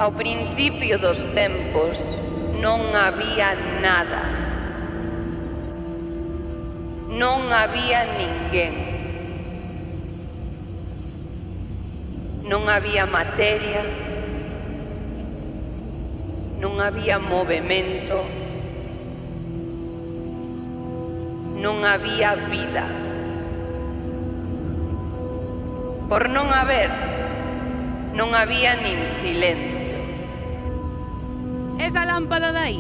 Ao principio dos tempos non había nada. Non había ninguén. Non había materia. Non había movemento. Non había vida. Por non haber, non había nin silencio. Esa lámpada dai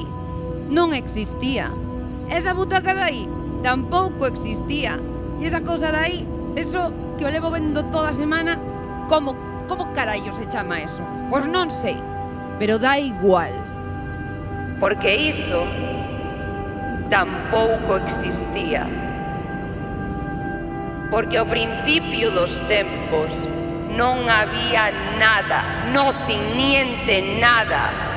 non existía. Esa butaca dai tampouco existía. E esa cousa dai, eso que o levo vendo toda a semana, como carallo se chama eso? Pois non sei, pero dá igual. Porque iso tampouco existía. Porque ao principio dos tempos non había nada, nothing, niente, nada.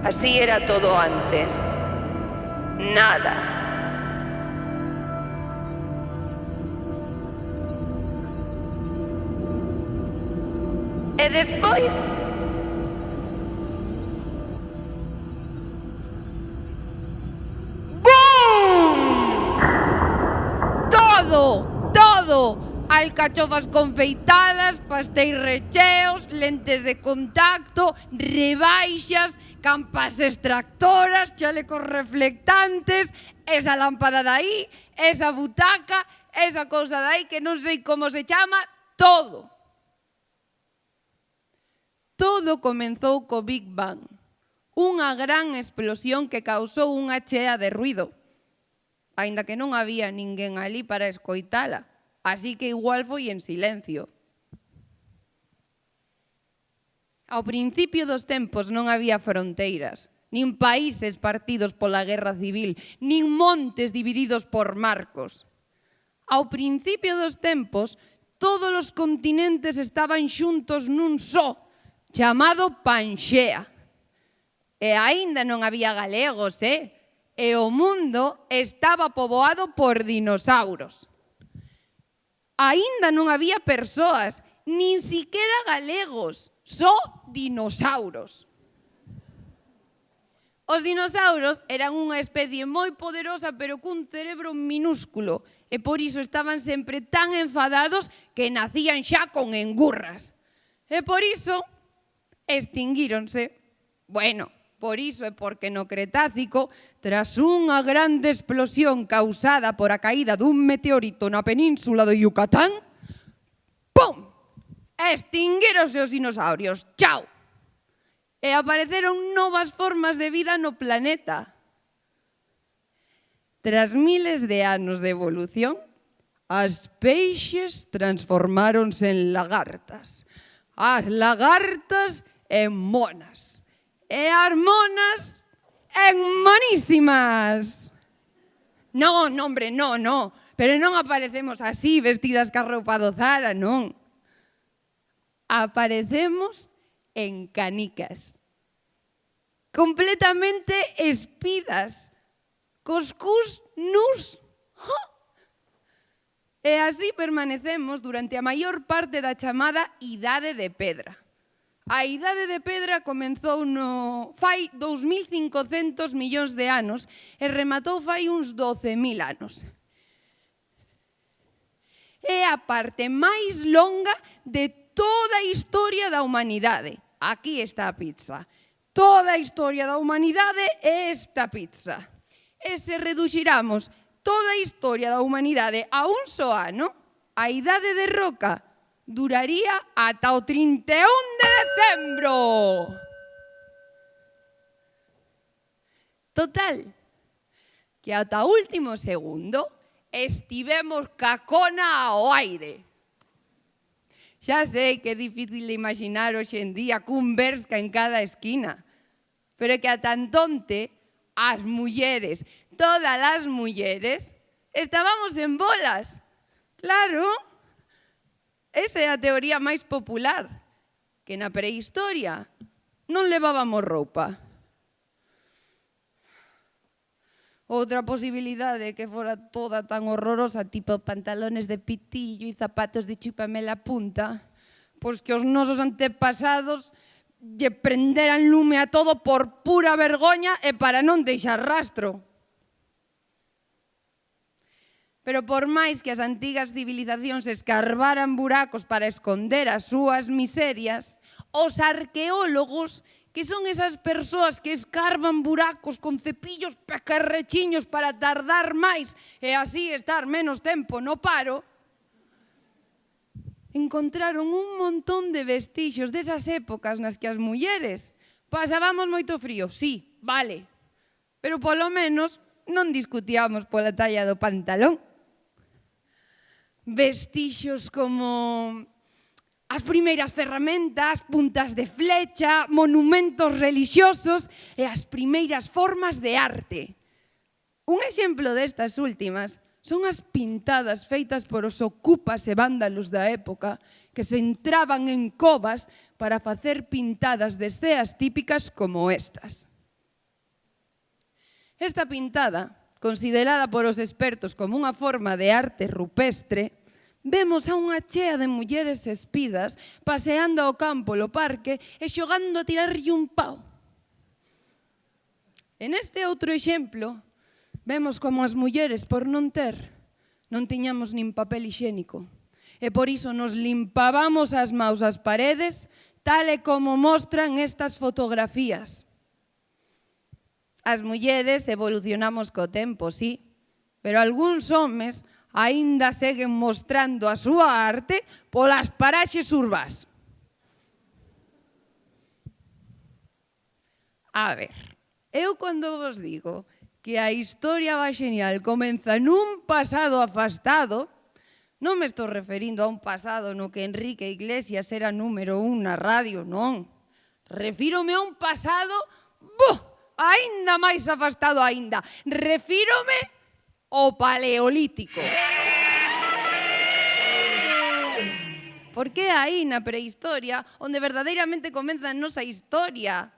Así era todo antes. Nada. E despois, ¡bum! Todo. Alcachofas confeitadas, pastéis recheos, lentes de contacto, rebaixas, campas extractoras, chalecos reflectantes, esa lámpada dai, esa butaca, esa cousa dai que non sei como se chama, todo. Todo comenzou co Big Bang, unha gran explosión que causou unha chea de ruido, aínda que non había ninguén ali para escoitala. Así que igual foi en silencio. Ao principio dos tempos non había fronteiras, nin países partidos pola guerra civil, nin montes divididos por marcos. Ao principio dos tempos, todos os continentes estaban xuntos nun só, chamado Panxea. E aínda non había galegos, E o mundo estaba poboado por dinosauros. Aínda non había persoas, nin siquiera galegos, só dinosauros. Os dinosauros eran unha especie moi poderosa, pero cun cerebro minúsculo, e por iso estaban sempre tan enfadados que nacían xa con engurras. E por iso extinguíronse. Bueno, por iso é porque no Cretácico, tras unha grande explosión causada por a caída dun meteorito na península do Yucatán, ¡pum! Extinguíronse os dinosaurios. Chao! E apareceron novas formas de vida no planeta. Tras miles de anos de evolución, as peixes transformáronse en lagartas. As lagartas en monas. E as monas en monísimas. Non, hombre, non. Pero non aparecemos así, vestidas ca roupa do Zara, non. Aparecemos en canicas. Completamente espidas. Cos cus nus. E así permanecemos durante a maior parte da chamada Idade de Pedra. A Idade de Pedra comenzou fai 2.500 millóns de anos e rematou fai uns 12.000 anos. É a parte máis longa de toda a historia da humanidade. Aquí está a pizza. Toda a historia da humanidade é esta pizza. E se reduxiramos toda a historia da humanidade a un só ano, a Idade de Roca duraría ata o 31 de decembro. Total, que ata o último segundo estivemos ca cona ao aire. Xa sei que é difícil de imaginar hoxe en día cun Bershka en cada esquina, pero é que ata entonte as mulleres, todas as mulleres, estábamos en bolas. Claro. Esa é a teoría máis popular, que na prehistoria non levábamos roupa. Outra posibilidade é que fora toda tan horrorosa, tipo pantalones de pitillo e zapatos de chúpame la punta, pois que os nosos antepasados lle prenderan lume a todo por pura vergoña e para non deixar rastro. Pero por máis que as antigas civilizacións escarbaran buracos para esconder as súas miserias, os arqueólogos, que son esas persoas que escarban buracos con cepillos pecarrechiños para tardar máis e así estar menos tempo no paro, encontraron un montón de vestixios desas épocas nas que as mulleres pasábamos moito frío, sí, vale, pero polo menos non discutíamos pola talla do pantalón. Vestixios como as primeiras ferramentas, puntas de flecha, monumentos relixiosos e as primeiras formas de arte. Un exemplo destas últimas son as pintadas feitas por os ocupas e vándalos da época que se entraban en covas para facer pintadas de esceas típicas como estas. Esta pintada, considerada por os expertos como unha forma de arte rupestre, vemos a unha chea de mulleres espidas paseando ao campo lo parque e xogando a tirarlle un pau. En este outro exemplo, vemos como as mulleres, por non tiñamos nin papel hixénico. E por iso nos limpábamos as maus ás paredes, tal e como mostran estas fotografías. As mulleres evolucionamos co tempo, sí, pero algúns homes aínda seguen mostrando a súa arte polas paraxes urbás. A ver, eu cando vos digo que a historia baxenial comeza nun pasado afastado, non me estou referindo a un pasado no que Enrique Iglesias era número 1 na radio, non. Refírome a un pasado, aínda máis afastado aínda. Refírome ao Paleolítico. Porque é aí na prehistoria onde verdadeiramente comeza a nosa historia.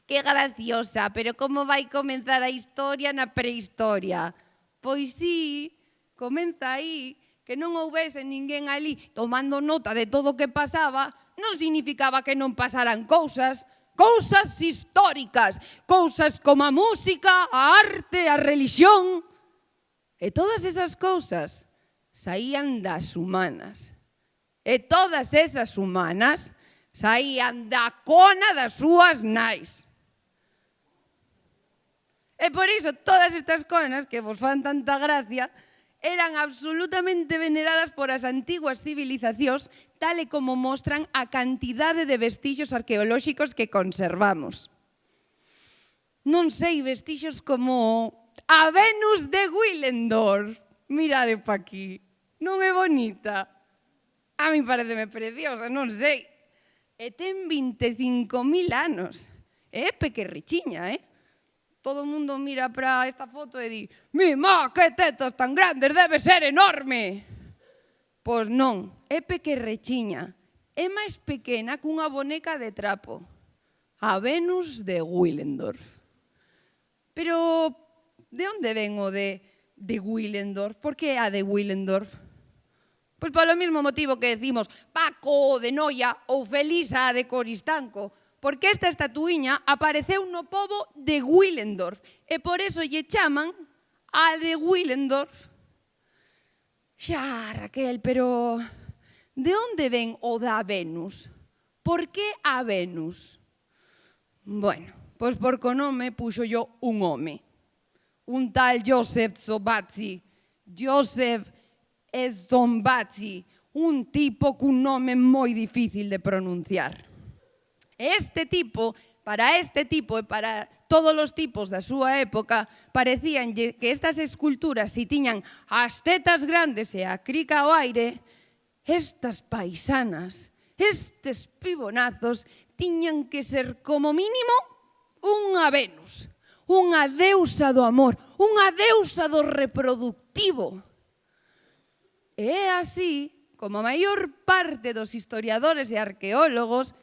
Que graciosa, pero como vai comenzar a historia na prehistoria? Pois sí, comeza aí, que non houbese ninguén ali tomando nota de todo o que pasaba, non significaba que non pasaran cousas históricas, cousas como a música, a arte, a religión. E todas esas cousas saían das humanas. E todas esas humanas saían da cona das súas nais. E por iso todas estas conas que vos fan tanta gracia eran absolutamente veneradas por as antiguas civilizacións, tal e como mostran a cantidade de vestixios arqueolóxicos que conservamos. Non sei, vestixios como a Venus de Willendorf. Mirade pa aquí. Non é bonita? A mí pareceme preciosa, non sei. E ten 25.000 anos. É pequerrichiña, Todo o mundo mira para esta foto e di: «Mi má, que tetas tan grandes, debe ser enorme!» Pois non, é pequerrechiña. É máis pequena cunha boneca de trapo. A Venus de Willendorf. Pero, de onde ven o de Willendorf? Por que a de Willendorf? Pois polo mesmo motivo que decimos Paco de Noia ou Felisa de Coristanco, porque esta estatuíña apareceu no pobo de Willendorf e por eso lle chaman a de Willendorf. Xa, Raquel, pero de onde ven o da Venus? Por que a Venus? Bueno, pois porque o nome puxo yo un home, un tal Joseph Zobazzi, Joseph Zobazzi, un tipo cun nome moi difícil de pronunciar. Este tipo, para este tipo e para todos os tipos da súa época, parecían que estas esculturas, si tiñan as tetas grandes e a crica ao aire, estas paisanas, estes pibonazos, tiñan que ser como mínimo unha Venus, unha deusa do amor, unha deusa do reproductivo. E é así como a maior parte dos historiadores e arqueólogos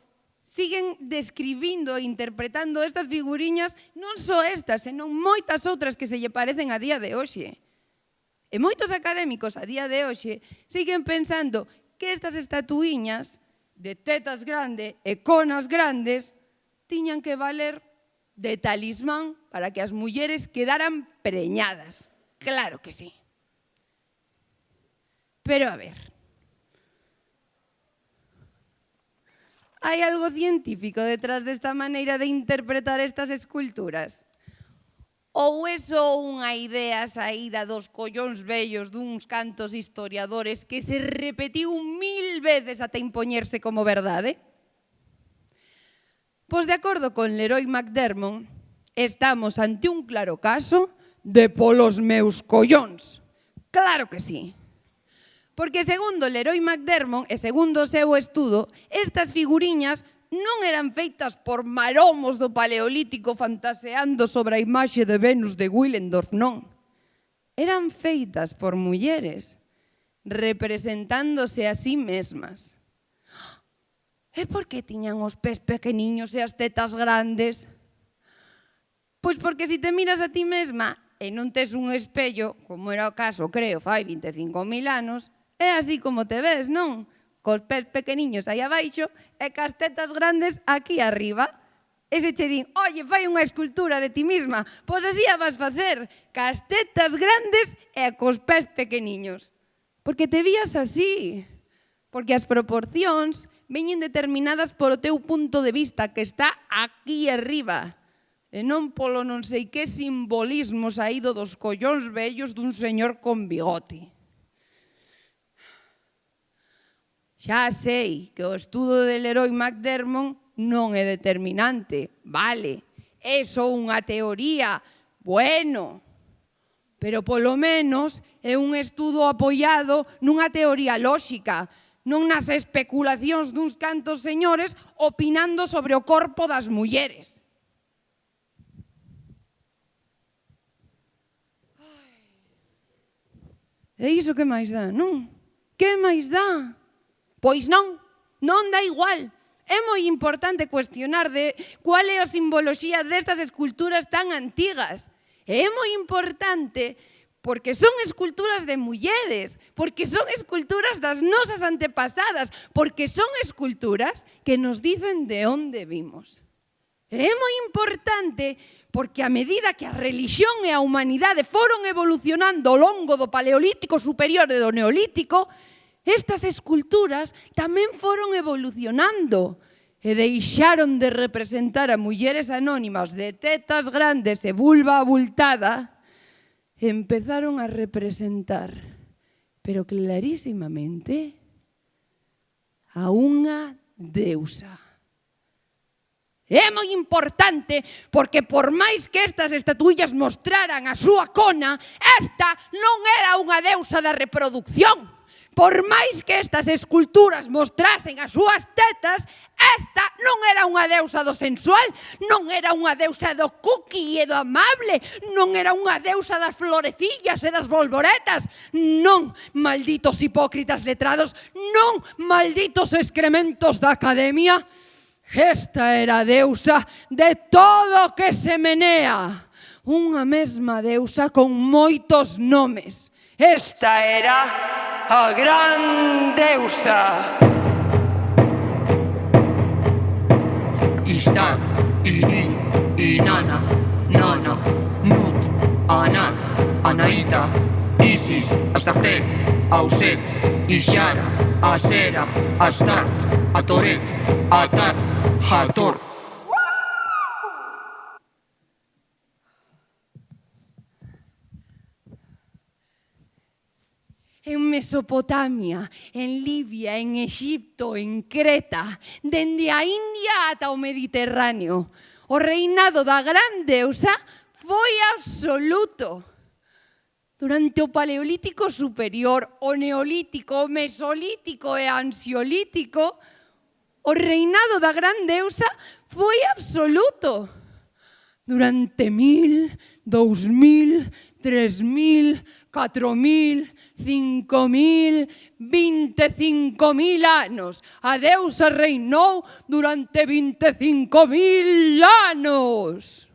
siguen describindo e interpretando estas figuriñas, non só estas, senón moitas outras que se lle parecen a día de hoxe. E moitos académicos a día de hoxe siguen pensando que estas estatuíñas de tetas grandes e conas grandes tiñan que valer de talismán para que as mulleres quedaran preñadas. Claro que sí. Pero a ver, hai algo científico detrás desta maneira de interpretar estas esculturas? Ou é só unha idea saída dos collóns vellos duns cantos historiadores que se repetiu 1000 veces ata impoñerse como verdade? Pois de acordo con Leroy McDermott, estamos ante un claro caso de polos meus collóns. Claro que sí. Porque segundo Leroy McDermott e segundo o seu estudo, estas figuriñas non eran feitas por maromos do Paleolítico fantaseando sobre a imaxe de Venus de Willendorf, non. Eran feitas por mulleres representándose a sí mesmas. E por que tiñan os pés pequeniños e as tetas grandes? Pois porque se te miras a ti mesma e non tes un espello, como era o caso, creo, fai 25.000 anos, é así como te ves, non? Cos pés pequeniños aí abaixo e cas tetas grandes aquí arriba. E se che din, oye, fai unha escultura de ti mesma, pois así a vas facer, cas tetas grandes e cos pés pequeniños. Porque te vías así. Porque as proporcións veñen determinadas por o teu punto de vista, que está aquí arriba, e non polo non sei que simbolismo saído dos collóns vellos dun señor con bigote. Xa sei que o estudo de Leroy McDermott non é determinante, vale, é só unha teoría, bueno, pero polo menos é un estudo apoiado nunha teoría lóxica, non nas especulacións duns cantos señores opinando sobre o corpo das mulleres. E iso que máis dá, non? Que máis dá? Pois non, non dá igual. É moi importante cuestionar de cual é a simboloxía destas esculturas tan antigas. E é moi importante porque son esculturas de mulleres, porque son esculturas das nosas antepasadas, porque son esculturas que nos dicen de onde vimos. E é moi importante porque a medida que a religión e a humanidade foron evolucionando ao longo do Paleolítico superior e do Neolítico, estas esculturas tamén foron evolucionando e deixaron de representar a mulleres anónimas de tetas grandes e vulva abultada, empezaron a representar, pero clarísimamente, a unha deusa. É moi importante porque por máis que estas estatuillas mostraran a súa cona, esta non era unha deusa da reproducción. Por máis que estas esculturas mostrasen as súas tetas, esta non era unha deusa do sensual, non era unha deusa do cookie e do amable, non era unha deusa das florecillas e das bolboretas, non, malditos hipócritas letrados, non, malditos excrementos da academia. Esta era a deusa de todo o que se menea, unha mesma deusa con moitos nomes. Esta era a gran deusa. Ishtar, Irin, Inanna, Nana, Nut, Anat, Anaita, Isis, Astarte, Auset, Ishara, Asera, Astart, Atoret, Atar, Hator. En Mesopotamia, en Libia, en Egipto, en Creta, dende a India ata o Mediterráneo, o reinado da gran deusa foi absoluto. Durante o Paleolítico superior, o Neolítico, o Mesolítico e Ansiolítico, o reinado da gran deusa foi absoluto. Durante 1000, 2000, 3000, 4000, 5000, 25.000 anos. A deusa reinou durante 25.000 anos.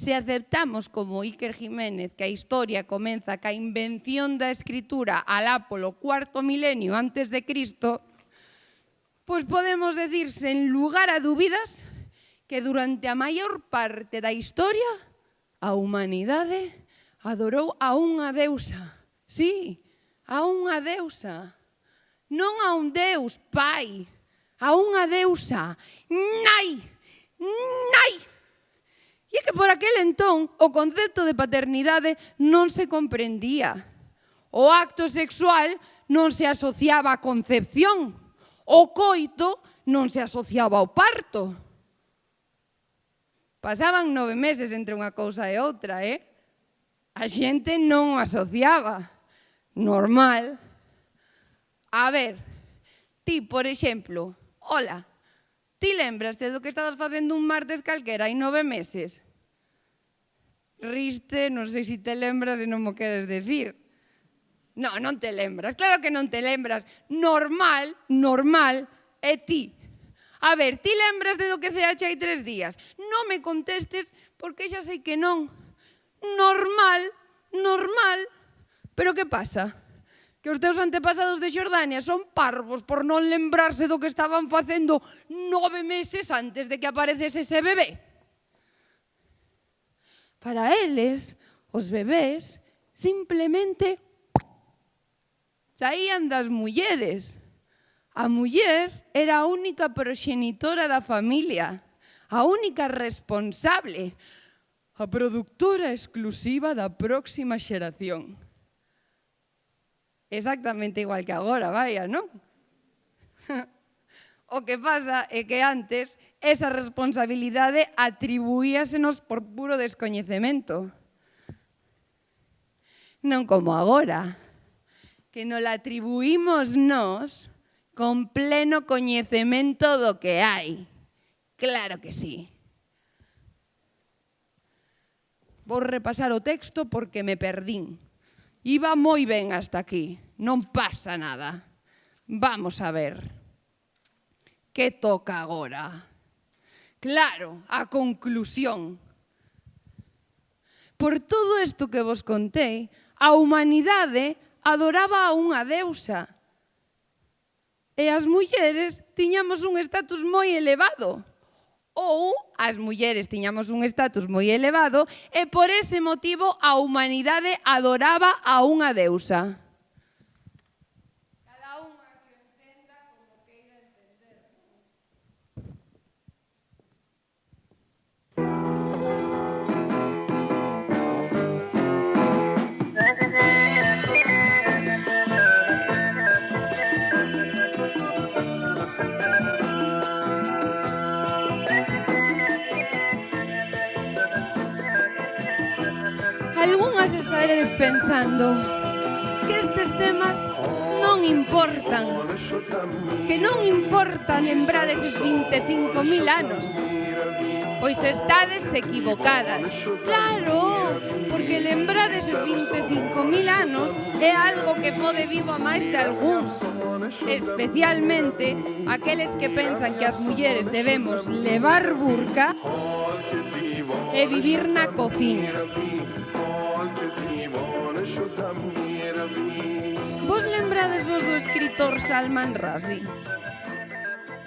Se aceptamos como Iker Jiménez que a historia comeza ca invención da escritura alá polo cuarto milenio antes de Cristo, pois podemos decir, sen lugar a dúbidas, que durante a maior parte da historia a humanidade adorou a unha deusa. Sí, a unha deusa. Non a un deus, pai, a unha deusa. Nai! Nai! E é que por aquel entón o concepto de paternidade non se comprendía. O acto sexual non se asociaba á concepción. O coito non se asociaba ao parto. Pasaban 9 meses entre unha cousa e outra, A xente non o asociaba. Normal. A ver, ti, por exemplo, hola, ti lembraste do que estabas facendo un martes calquera hai 9 meses? Riste, non sei se te lembras e non mo queres decir. Non, non te lembras, claro que non te lembras. Normal, é ti. A ver, ti lembras de do que ceache hai 3 días? Non me contestes porque xa sei que non. Normal. Pero que pasa? Que os teus antepasados de Xordania son parvos por non lembrarse do que estaban facendo 9 meses antes de que aparecese ese bebé. Para eles, os bebés simplemente saían das mulleres. A muller era a única proxenitora da familia, a única responsable, a produtora exclusiva da próxima xeración. Exactamente igual que agora, vaya, non? O que pasa é que antes esa responsabilidade atribuíasenos por puro descoñecemento. Non como agora, que nos la atribuímos nós con pleno coñecemento do que hai. Claro que sí. Vou repasar o texto porque me perdín. Iba moi ben hasta aquí, non pasa nada. Vamos a ver. Que toca agora? Claro, a conclusión. Por todo isto que vos contei, a humanidade adoraba a unha deusa. E as mulleres tiñamos un estatus moi elevado. Ou as mulleres tiñamos un estatus moi elevado e por ese motivo a humanidade adoraba a unha deusa. Cada unha que o entenda como queira entender. Algúnas estaredes pensando que estes temas non importan, que non importa lembrar eses 25.000 anos. Pois estades equivocadas. Claro, porque lembrar eses 25.000 anos é algo que pode vivo a máis de algúns. Especialmente aqueles que pensan que as mulleres debemos levar burka e vivir na cociña. Vos lembrades vos do escritor Salman Rushdie?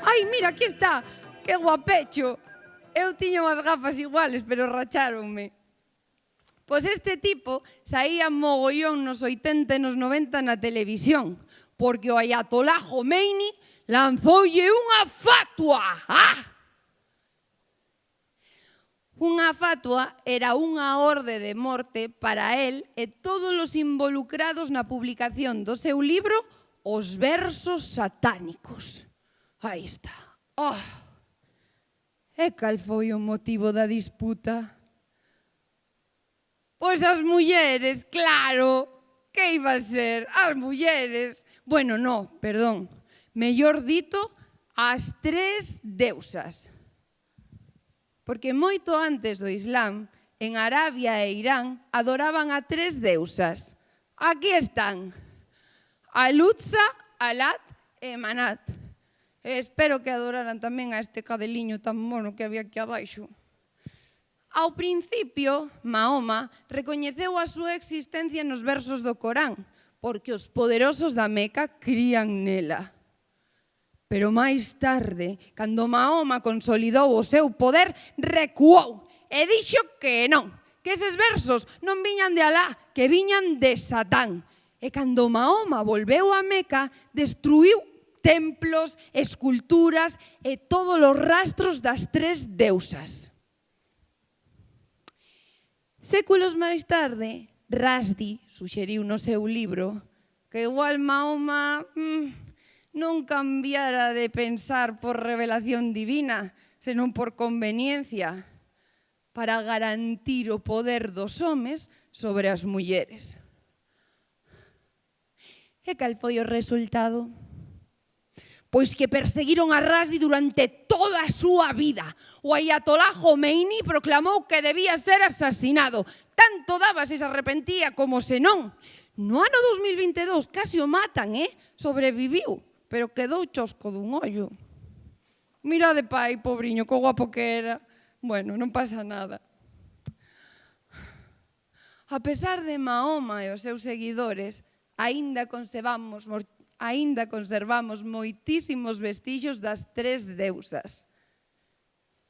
Ai, mira, aquí está, que guapecho. Eu tiña unhas gafas iguales, pero racháronme. Pois este tipo saía mogollón nos 80 e nos 90 na televisión, porque o Ayatollah Khomeini lanzoulle unha fatua. Unha fatua era unha orde de morte para él e todos os involucrados na publicación do seu libro Os versos satánicos. Aí está. E cal foi o motivo da disputa? Pois as mulleres, claro. Que iba a ser? As mulleres. Bueno, no, perdón. Mellor dito, as 3 deusas. Porque moito antes do Islam, en Arabia e Irán, adoraban a 3 deusas. Aquí están. A Lutza, a Lat e Manat. Espero que adoraran tamén a este cadeliño tan mono que había aquí abaixo. Ao principio, Mahoma recoñeceu a súa existencia nos versos do Corán, porque os poderosos da Meca crían nela. Pero máis tarde, cando Mahoma consolidou o seu poder, recuou e dixo que non, que eses versos non viñan de Alá, que viñan de Satán. E cando Mahoma volveu a Meca, destruiu templos, esculturas e todos os rastros das tres deusas. Séculos máis tarde, Rushdie suxeriu no seu libro que igual Mahoma non cambiara de pensar por revelación divina, senón por conveniencia, para garantir o poder dos homes sobre as mulleres. E cal foi o resultado? Pois que perseguiron a Rushdie durante toda a súa vida. O Ayatollah Khomeini proclamou que debía ser asasinado. Tanto daba se se arrepentía como se non. No ano 2022 casi o matan, Sobreviviu, pero quedou chosco dun ollo. Mirade pai, pobriño, co guapo que era. Bueno, non pasa nada. A pesar de Mahoma e os seus seguidores, aínda conservamos moitísimos vestixios das tres deusas.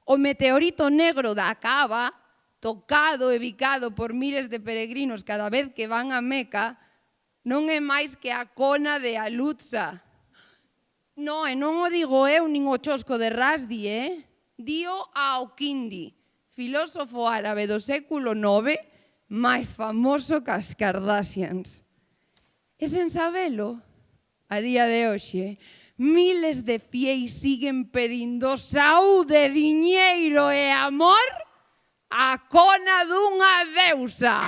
O meteorito negro da Kaaba, tocado e bicado por miles de peregrinos cada vez que van a Meca, non é máis que a cona de Al-Aqsa. Non, e non o digo eu nin o chosco de Rushdie, Dio Al-Kindi, filósofo árabe do século IX, máis famoso que as Kardashians. E sen sabelo, a día de hoxe, miles de fieis siguen pedindo saúde, diñeiro e amor a cona dunha deusa.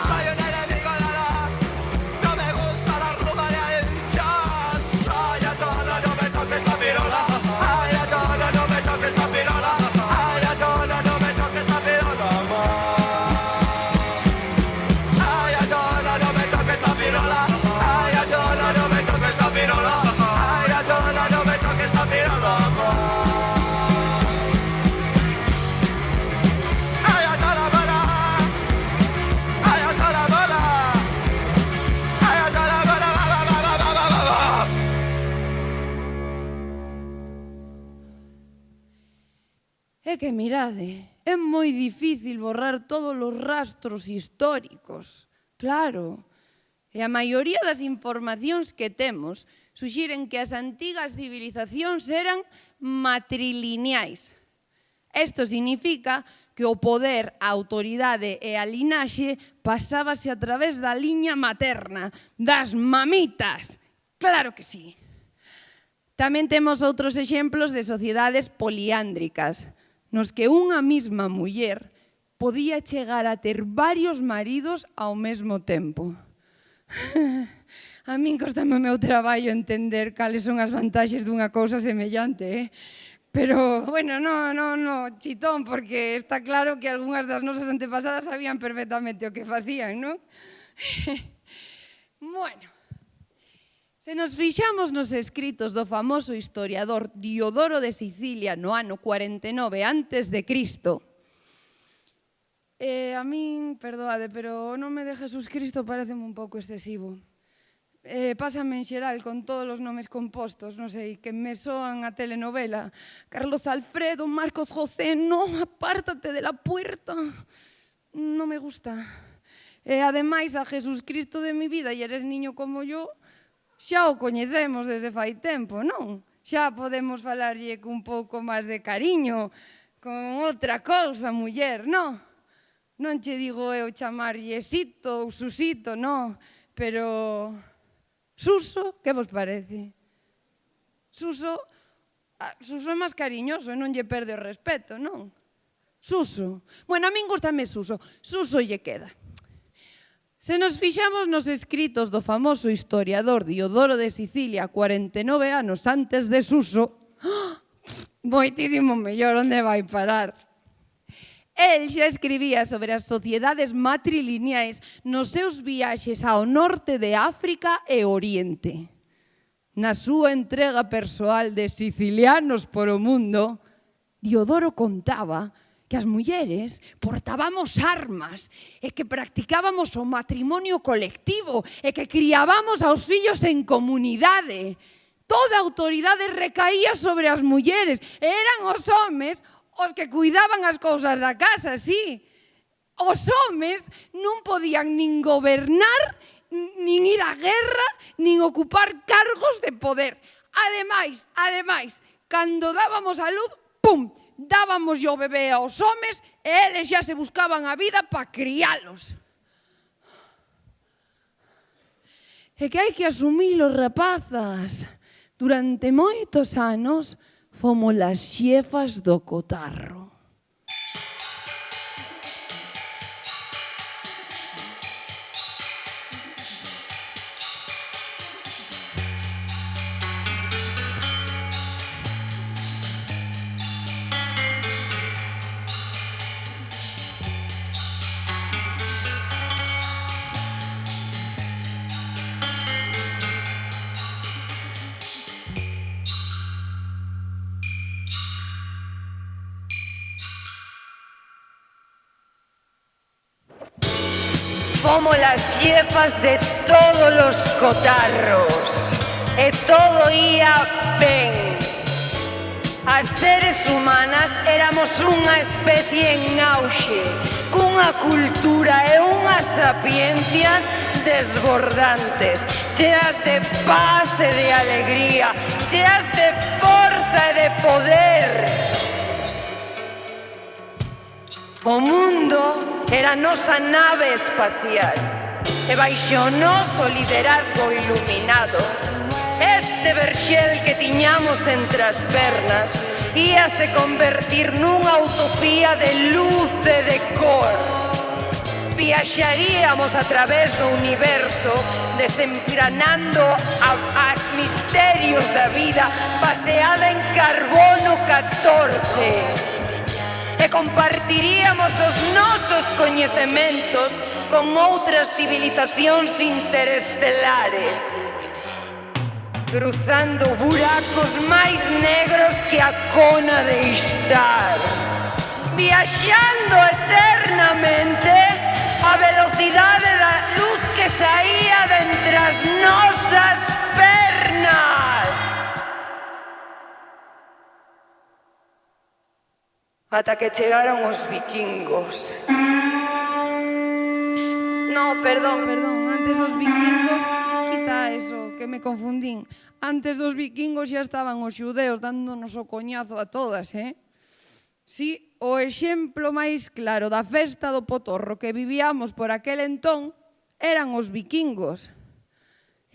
É que mirade, é moi difícil borrar todos os rastros históricos. Claro, e a maioría das informacións que temos suxiren que as antigas civilizacións eran matrilineais. Isto significa que o poder, a autoridade e a linaxe pasábase a través da liña materna, das mamitas. Claro que sí. Tamén temos outros exemplos de sociedades poliándricas, nos que unha mesma muller podía chegar a ter varios maridos ao mesmo tempo. A min costame o meu traballo entender cales son as vantaxes dunha cousa semellante, Pero, bueno, no, chitón, porque está claro que algunhas das nosas antepasadas sabían perfectamente o que facían, non? Bueno, se nos fixamos nos escritos do famoso historiador Diodoro de Sicilia no ano 49 antes de Cristo, a min, perdoade, pero o nome de Jesús Cristo pareceme un pouco excesivo. Pásame en xeral con todos os nomes compostos, non sei, que me soan a telenovela. Carlos Alfredo, Marcos José, no, apártate de la puerta. Non me gusta. E ademais a Jesús Cristo de mi vida, e eres niño como yo, xa o coñecemos desde fai tempo, non? Xa podemos falarlle cun pouco máis de cariño, con outra cousa, muller, non? Non che digo eu chamarlle Sito ou Susito, non? Pero... Suso, que vos parece? Suso é máis cariñoso e non lle perde o respeto, non? Suso. Bueno, a min gustame Suso. Suso lle queda. Se nos fixamos nos escritos do famoso historiador Diodoro de Sicilia 49 anos antes de Suso, moitísimo mellor, onde vai parar? El xa escribía sobre as sociedades matrilineais nos seus viaxes ao norte de África e Oriente. Na súa entrega persoal de Sicilianos por o mundo, Diodoro contaba que as mulleres portábamos armas e que practicábamos o matrimonio colectivo e que criábamos aos fillos en comunidade. Toda a autoridade recaía sobre as mulleres. Eran os homes os que cuidaban as cousas da casa, sí. Os homes non podían nin gobernar, nin ir á guerra, nin ocupar cargos de poder. Ademais, cando dábamos a luz, pum, dábamos o bebé aos homes e eles xa se buscaban a vida para criálos. E que hai que asumilo, rapazas. Durante moitos anos fomos as xefas do cotarro. Fomos las xefas de todos los cotarros e todo ia ben. As seres humanas éramos unha especie en auxe, cunha cultura e unha sapiencia desbordantes, cheas de paz e de alegría, cheas de forza e de poder. O mundo era a nosa nave espacial e baixo o noso liderazgo iluminado este verxel que tiñamos entre as pernas íase convertir nunha utopía de luz e de cor. Viaxaríamos a través do universo desengranando os misterios da vida baseada en carbono 14. E compartiríamos os nosos coñecementos con outras civilizacións interestelares, cruzando buracos máis negros que a cona de estar, viaxando eternamente a velocidade da luz que saía de entre as nosas pernas. Ata que chegaron os vikingos. No, perdón, antes dos vikingos, quita eso, que me confundín. Antes dos vikingos xa estaban os xudeos dándonos o coñazo a todas, Si, o exemplo máis claro da festa do potorro que vivíamos por aquel entón eran os vikingos.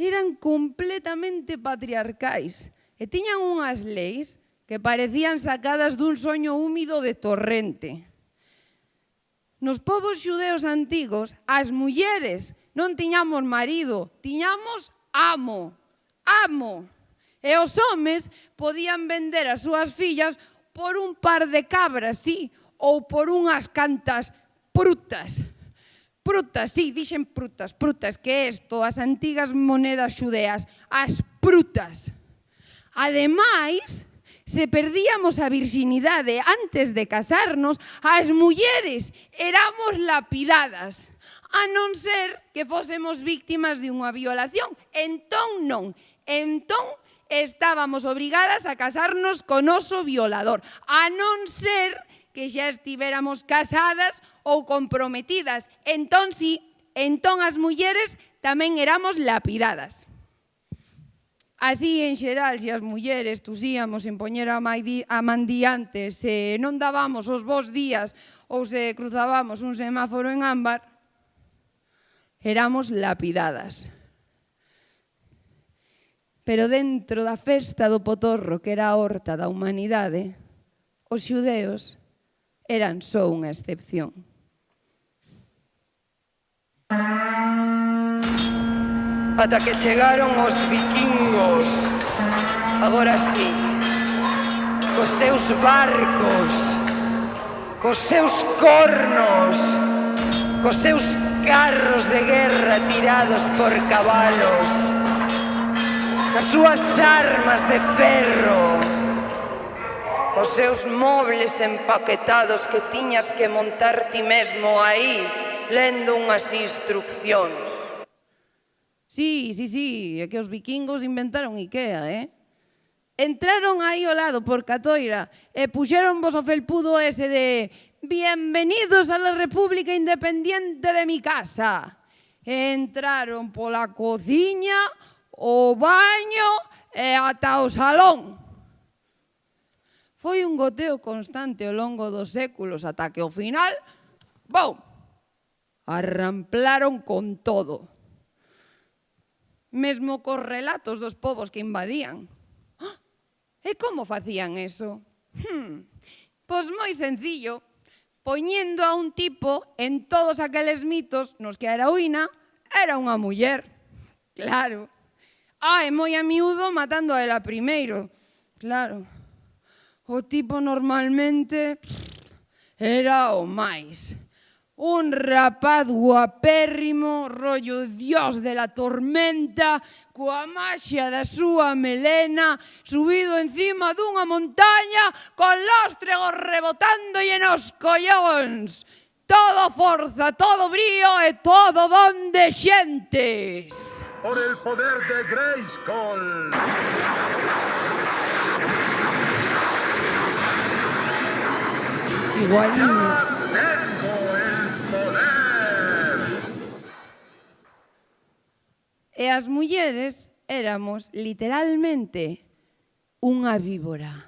Eran completamente patriarcais e tiñan unhas leis que parecían sacadas dun soño húmido de torrente. Nos povos xudeos antigos, as mulleres non tiñamos marido, tiñamos amo. E os homes podían vender as súas fillas por un par de cabras, sí, ou por unhas cantas prutas. Prutas, sí, dixen prutas, que é isto, as antigas monedas xudeas, as prutas. Ademais, se perdíamos a virxinidade antes de casarnos, as mulleres éramos lapidadas, a non ser que fósemos víctimas de unha violación. Entón non, entón estábamos obrigadas a casarnos con noso violador, a non ser que xa estivéramos casadas ou comprometidas. Entón sí, entón as mulleres tamén éramos lapidadas. Así, en xeral, se as mulleres tusíamos en poñer a man diante, se non dábamos os bons días ou se cruzábamos un semáforo en ámbar, éramos lapidadas. Pero dentro da festa do potorro, que era a horta da humanidade, os xudeos eran só unha excepción. Ata que chegaron os vikingos, agora sí, cos seus barcos, cos seus cornos, cos seus carros de guerra tirados por cabalos, as súas armas de ferro, Os seus mobles empaquetados que tiñas que montar ti mesmo aí, lendo unhas instruccións. Sí, é que os vikingos inventaron Ikea, Entraron aí ao lado por Catoira e puxeronvos o felpudo ese de «Bienvenidos a la República Independiente de mi casa». Entraron pola cociña, o baño e ata o salón. Foi un goteo constante ao longo dos séculos ata que ao final, ¡bum!, arramplaron con todo. Mesmo cos relatos dos povos que invadían. E como facían eso? Pois moi sencillo, poñendo a un tipo en todos aqueles mitos nos que a heroína era unha muller. Claro. E moi a miúdo matando a ela primeiro. Claro. O tipo normalmente era o máis. Un rapaz guapérrimo, rollo dios de la tormenta, coa maxia da súa melena, subido encima dunha montaña, con lóstregos rebotándolle nos collóns. Todo forza, todo brío e todo don de xentes. Por el poder de Grayskull. Igualiño. Tengo el poder. E as mulleres éramos literalmente unha víbora.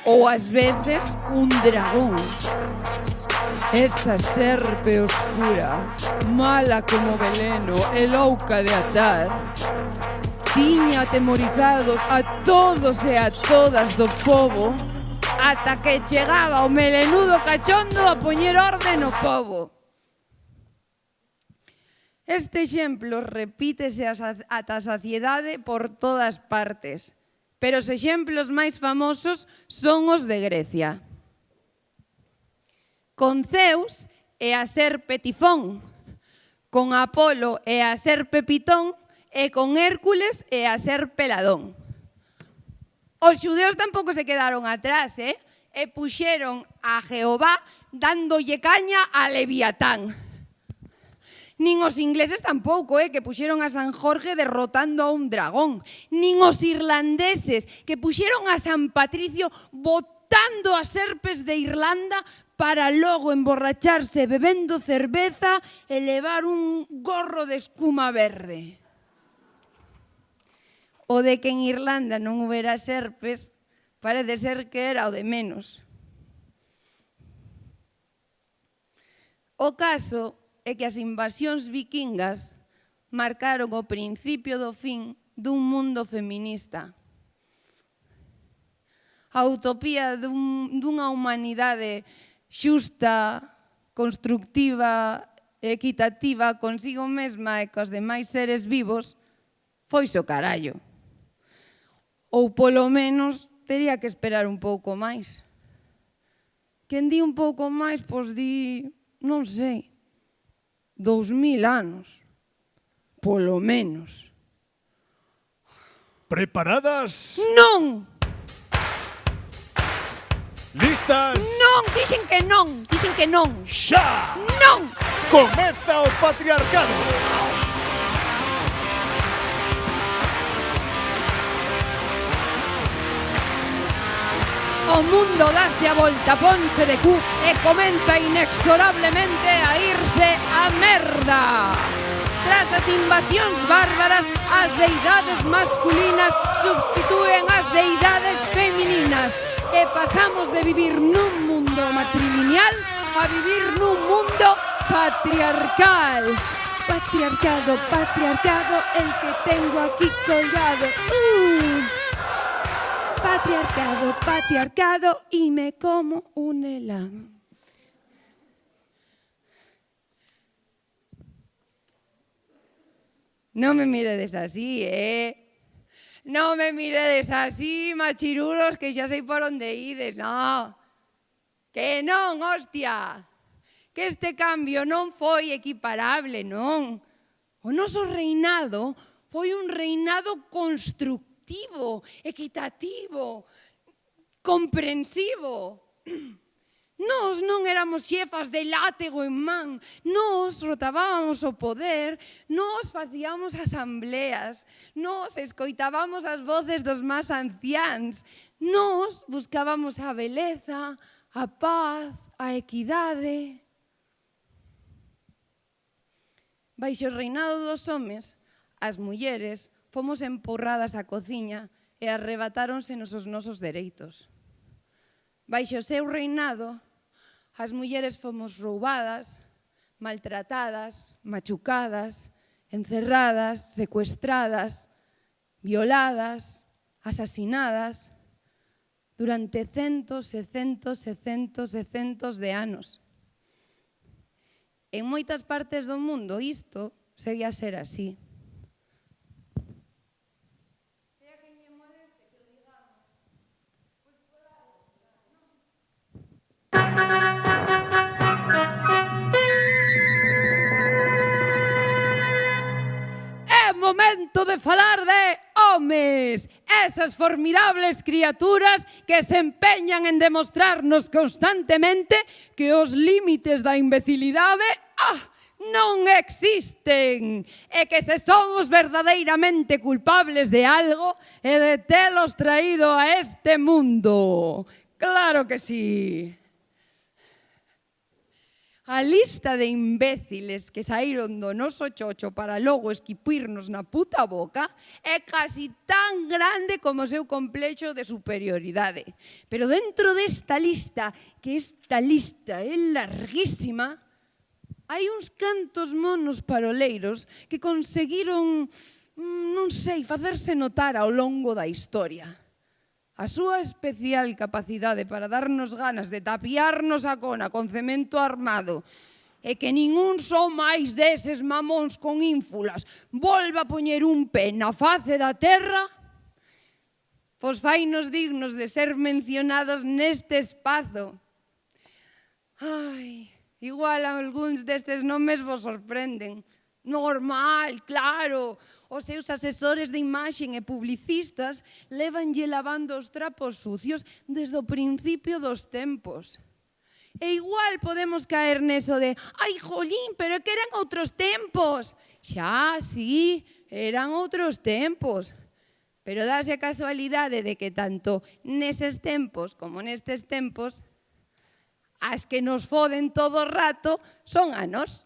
Ou ás veces un dragón. Esa serpe oscura, mala como veleno e louca de atar, tiña atemorizados a todos e a todas do pobo ata que chegaba o melenudo cachondo a poñer orde no pobo. Este exemplo repítese ata a saciedade por todas partes, pero os exemplos máis famosos son os de Grecia. Con Zeus e a serpe Tifón, con Apolo e a serpe Pitón, e con Hércules e a serpe Ladón. Os xudeos tampouco se quedaron atrás, e puxeron a Jehová dándolle caña a Leviatán. Nin os ingleses tampouco, que puxeron a San Jorge derrotando a un dragón. Nin os irlandeses, que puxeron a San Patricio botando as serpes de Irlanda para logo emborracharse bebendo cerveza e levar un gorro de escuma verde. O de que en Irlanda non houbera serpes parece ser que era o de menos. O caso é que as invasións vikingas marcaron o principio do fin dun mundo feminista. A utopía dunha humanidade xusta, constructiva, equitativa consigo mesma e cos demais seres vivos, foise o carallo. Ou polo menos tería que esperar un pouco máis. Quen di un pouco máis, pois di, non sei, 2000 anos, polo menos. Preparadas? Non! Listas? Non, dixen que non, dixen que non. Xa! Non! Comeza o patriarcado. O mundo dase a volta, ponse de cu e comeza inexorablemente a irse a merda. Tras as invasións bárbaras, as deidades masculinas substitúen as deidades femininas. E pasamos de vivir nun mundo matrilineal a vivir nun mundo patriarcal. Patriarcado, patriarcado, el que tengo aquí colgado. Patriarcado, patriarcado, y me como un helado. Non me miredes así, Non me miredes así, machirulos, que xa sei por onde ides, no. Que non, hostia. Que este cambio non foi equiparable, non. O noso reinado foi un reinado constructivo, equitativo, comprensivo. Nós non éramos xefas de látego en man, nós rotábamos o poder, nós facíamos asambleas, nós escoitábamos as voces dos máis anciáns, nós buscábamos a beleza, a paz, a equidade. Baixo o reinado dos homes, as mulleres fomos empurradas á cociña e arrebatáronsenos os nosos dereitos. Baixo o seu reinado, as mulleres fomos roubadas, maltratadas, machucadas, encerradas, secuestradas, violadas, asasinadas durante centos e centos e centos e centos de anos. En moitas partes do mundo isto segue a ser así. É momento de falar de homes, esas formidables criaturas que se empeñan en demostrarnos constantemente que os límites da imbecilidade non existen e que se somos verdadeiramente culpables de algo e de telos traído a este mundo. Claro que sí. A lista de imbéciles que saíron do noso chocho para logo esquipirnos na puta boca é casi tan grande como o seu complexo de superioridade. Pero dentro desta lista, que esta lista é larguísima, hai uns cantos monos paroleiros que conseguiron, non sei, facerse notar ao longo da historia. A súa especial capacidade para darnos ganas de tapiarnos a cona con cemento armado e que ningún só máis deses mamóns con ínfulas volva a poñer un pé na face da terra, pois fainos dignos de ser mencionados neste espazo. Ai, igual algúns destes nomes vos sorprenden. Normal, claro. Os seus asesores de imaxen e publicistas levanlle lavando os trapos sucios desde o principio dos tempos. E igual podemos caer neso de ai, jolín, pero é que eran outros tempos. Xa, sí, eran outros tempos. Pero dáse a casualidade de que tanto neses tempos como nestes tempos as que nos foden todo o rato son a nós.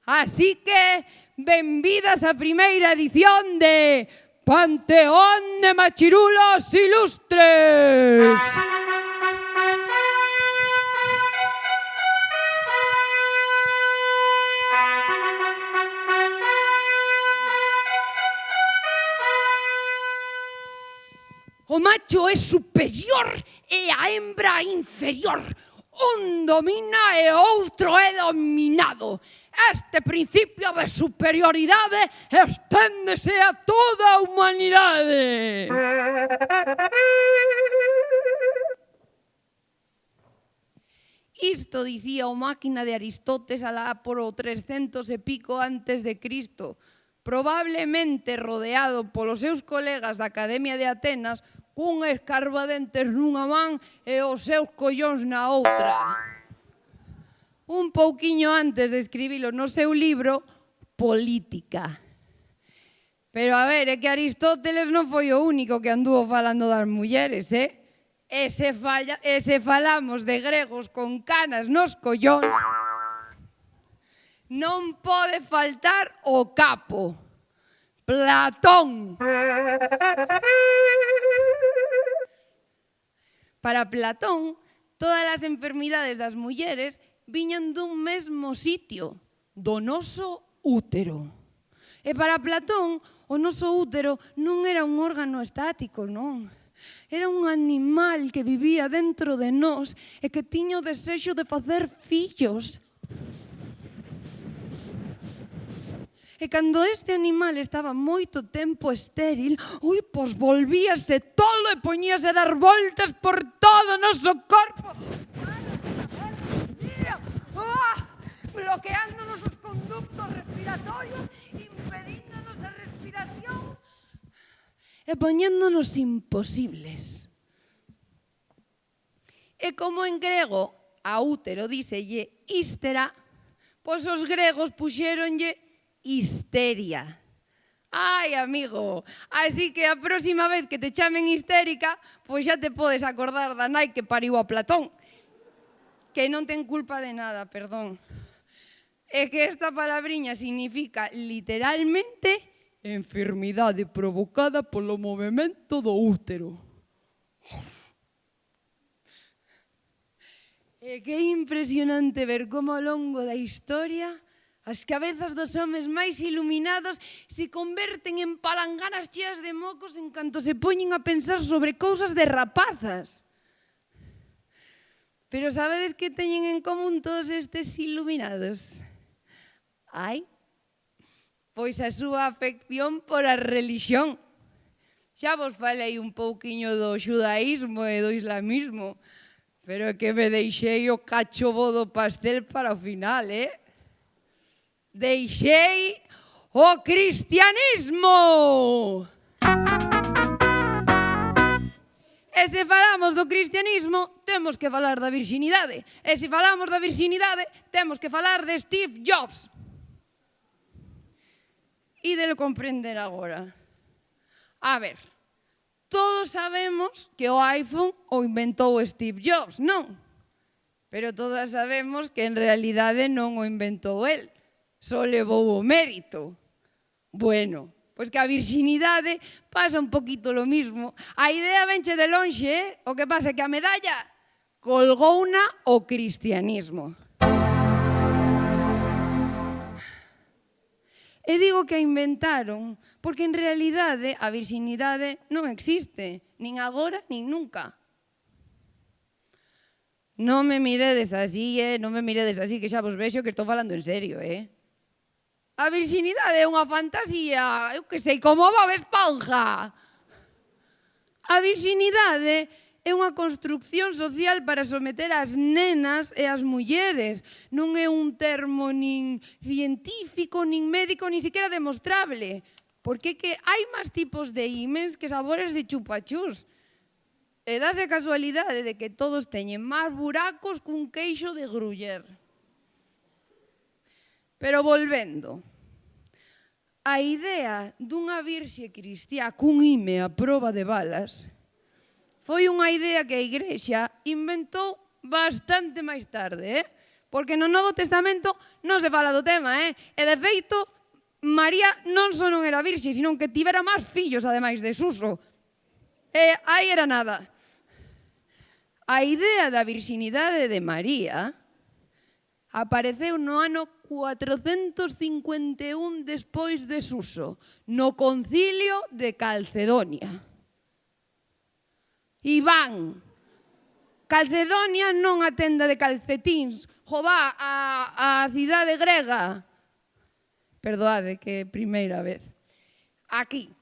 Así que, benvidas á primeira edición de Panteón de Machirulos Ilustres. O macho é superior e a hembra inferior. Un domina e outro é dominado. Este principio de superioridade esténdese a toda a humanidade. Isto dicía o Máquina de Aristóteles alá por o 300 e pico antes de Cristo, probablemente rodeado polos seus colegas da Academia de Atenas cun escarbadentes nunha man e os seus collóns na outra. Un pouquiño antes de escribilo no seu libro Política. Pero a ver, é que Aristóteles non foi o único que anduvo falando das mulleres, E se falamos de gregos con canas nos collóns, non pode faltar o capo, Platón. Para Platón, todas as enfermidades das mulleres viñan dun mesmo sitio, do noso útero. E para Platón, o noso útero non era un órgano estático, non. Era un animal que vivía dentro de nós e que tiña o desexo de facer fillos. E cando este animal estaba moito tempo estéril, pois volvíase tolo e poñíase a dar voltas por todo o noso corpo, bloqueándonos os conductos respiratorios, impedíndonos a respiración e poñéndonos imposibles. como en grego a útero díselle ístera, pois os gregos puxéronlle histeria. Ai, amigo, así que a próxima vez que te chamen histérica, pois xa te podes acordar da nai que pariu a Platón, que non ten culpa de nada, perdón. É que esta palabriña significa literalmente enfermidade provocada polo movimento do útero. É que é impresionante ver como ao longo da historia as cabezas dos homes máis iluminados se converten en palanganas cheas de mocos en canto se poñen a pensar sobre cousas de rapazas. Pero sabedes que teñen en común todos estes iluminados? Ai, pois a súa afección por a religión. Xa vos falei un pouquiño do xudaísmo e do islamismo, pero é que me deixei o cachobo do pastel para o final, Deixei o cristianismo! E se falamos do cristianismo, temos que falar da virxinidade. E se falamos da virxinidade, temos que falar de Steve Jobs. E de lo comprender agora. A ver, todos sabemos que o iPhone o inventou Steve Jobs, non? Pero todas sabemos que en realidade non o inventou el. Só levou o mérito. Bueno, pois que a virxinidade pasa un poquito lo mismo. A idea venche de lonxe, O que pasa é que a medalla colgouna o cristianismo. E digo que a inventaron porque en realidade a virxinidade non existe, nin agora nin nunca. Non me miredes así, non me miredes así, que xa vos vexo que estou falando en serio, A virxinidade é unha fantasía, eu que sei, como Bob Esponja. A virxinidade é unha construcción social para someter as nenas e as mulleres. Non é un termo nin científico, nin médico, nin siquiera demostrable. Porque que hai máis tipos de ímens que sabores de chupachús. E dáse a casualidade de que todos teñen máis buracos cun queixo de gruller. Pero volvendo, a idea dunha virxe cristiá cun ime a proba de balas foi unha idea que a Igrexa inventou bastante máis tarde, porque no Novo Testamento non se fala do tema, E de feito, María non só non era virxe, sino que tivera máis fillos, ademais de Suso. E aí era nada. A idea da virxinidade de María apareceu no ano 451 despois de Suso, no concilio de Calcedonia. Iván, Calcedonia non a tenda de calcetíns, jová, a cidade grega. Perdoade, que primeira vez. Aquí.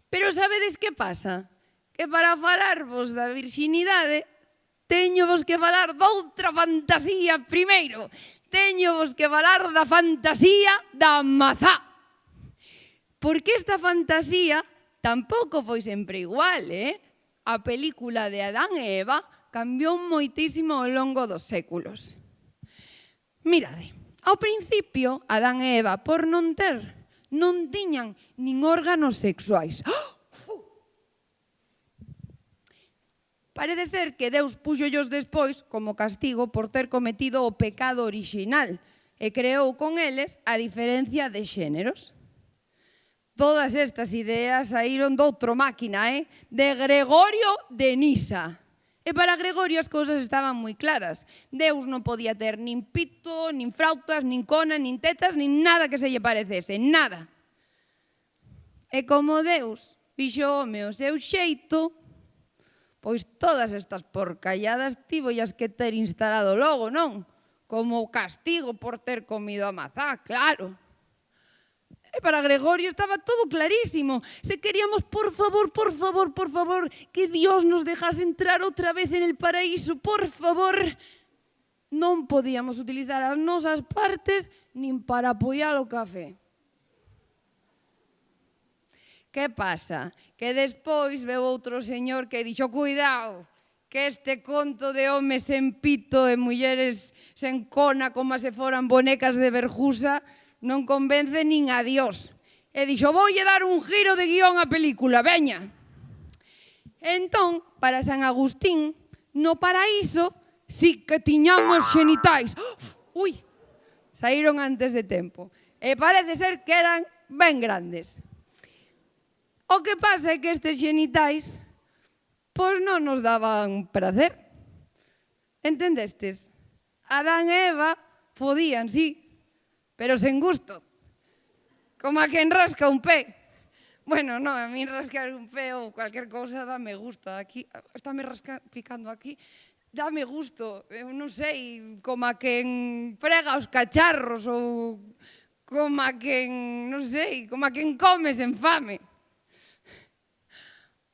Pero sabedes que pasa? Que para falarvos da virxinidade, teñovos que falar doutra fantasía primeiro. Teñovos que falar da fantasía da mazá. Porque esta fantasía tampouco foi sempre igual, A película de Adán e Eva cambiou moitísimo ao longo dos séculos. Mirade, ao principio, Adán e Eva, por non tiñan nin órganos sexuais. Parece ser que Deus púxollos despois como castigo por ter cometido o pecado orixinal e creou con eles a diferencia de xéneros. Todas estas ideas saíron doutro máquina, de Gregorio de Nisa. E para Gregorio as cousas estaban moi claras. Deus non podía ter nin pito, nin frautas, nin cona, nin tetas, nin nada que se lle parecese, nada. E como Deus fixo o home o seu xeito, pois todas estas porcalladas tivollas que ter instalado logo, non? Como castigo por ter comido a mazá, claro. E para Gregorio estaba todo clarísimo. Se queríamos, por favor, que Dios nos dejase entrar outra vez en el paraíso, por favor, non podíamos utilizar as nosas partes nin para apoiar o café. Que pasa? Que despois veu outro señor que dixo, cuidado, que este conto de homes sen pito e mulleres sen cona como se foran bonecas de Verjusa non convence nin a Dios. E dixo, voulle dar un giro de guión á película, veña. Entón, para San Agustín, no paraíso, sí que tiñamos xenitais. Ui, saíron antes de tempo. E parece ser que eran ben grandes. O que pasa é que estes xenitais pois non nos daban prazer. Entendestes? Adán e Eva fodían, sí, pero sen gusto. Como a quen rasca un pé. Bueno, non, a mí rascar un pé ou cualquier cousa dame gusto. Aquí, estáme picando aquí, dame gusto. Eu non sei, como a quen frega os cacharros ou como a quen, non sei, como a quen come sen fame.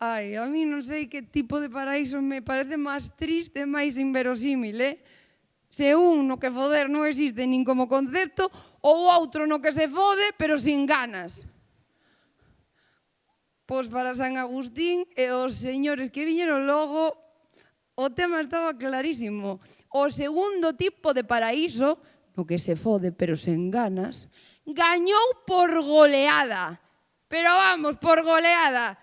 Ai, a mí non sei que tipo de paraíso me parece máis triste e máis inverosímil, Se un no que foder non existe nin como concepto, ou outro no que se fode, pero sin ganas. Pois para San Agustín e os señores que viñeron logo, o tema estaba clarísimo. O segundo tipo de paraíso, no que se fode pero sen ganas, gañou por goleada. Pero vamos, por goleada.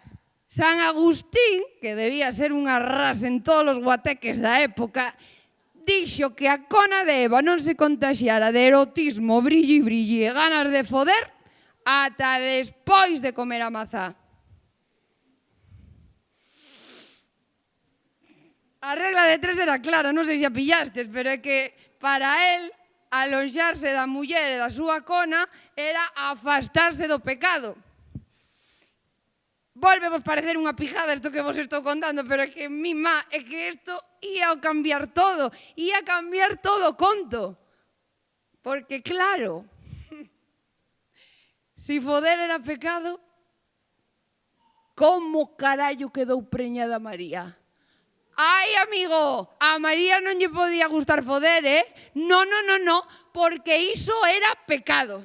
San Agustín, que debía ser unha rasa en todos os guateques da época, dixo que a cona de Eva non se contaxiara de erotismo, brilli e ganas de foder ata despois de comer a mazá. A regla de tres era clara, non sei se a pillastes, pero é que para él alonxarse da muller e da súa cona era afastarse do pecado. Volve vos parecer unha pijada isto que vos estou contando, pero é que mima, é que isto ia a cambiar todo o conto. Porque claro, si foder era pecado, como carallo quedou preñada María? Ai, amigo, a María non lle podía gustar foder, No, porque iso era pecado.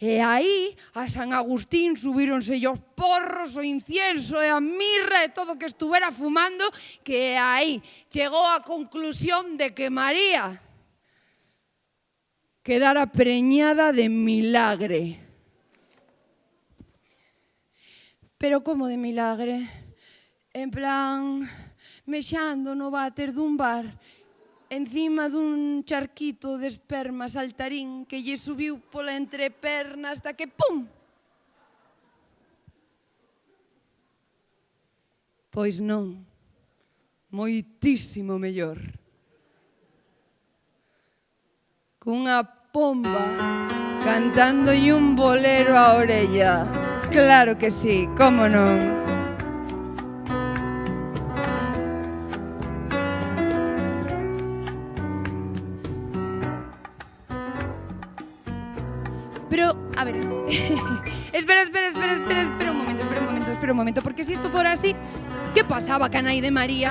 E aí, a San Agustín subíronse os porros, o incienso e a mirra e todo o que estuvera fumando, que aí chegou á conclusión de que María quedara preñada de milagre. Pero como de milagre? En plan, mexando no váter dun bar, encima dun charquito de esperma saltarín que lle subiu pola entreperna hasta que pum! Pois non, moitísimo mellor. Cunha pomba cantándolle un bolero á orella. Claro que sí, como non? Pero, a ver, espera un momento, porque si isto fora así, que pasaba ca nai de María?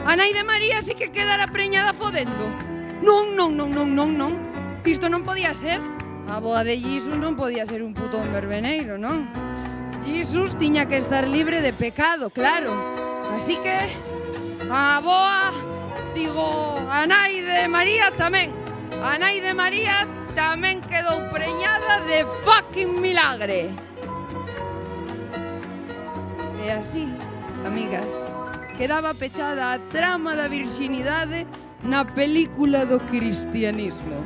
A nai de María sí que quedara preñada fodendo. Non, isto non podía ser. A boa de Jesus non podía ser un putón verbeneiro, non? Jesus tiña que estar libre de pecado, claro. Así que, a boa, digo, a nai de María tamén. A nai de María tamén quedou preñada de fucking milagre. E así, amigas, quedaba pechada a trama da virxinidade na película do cristianismo.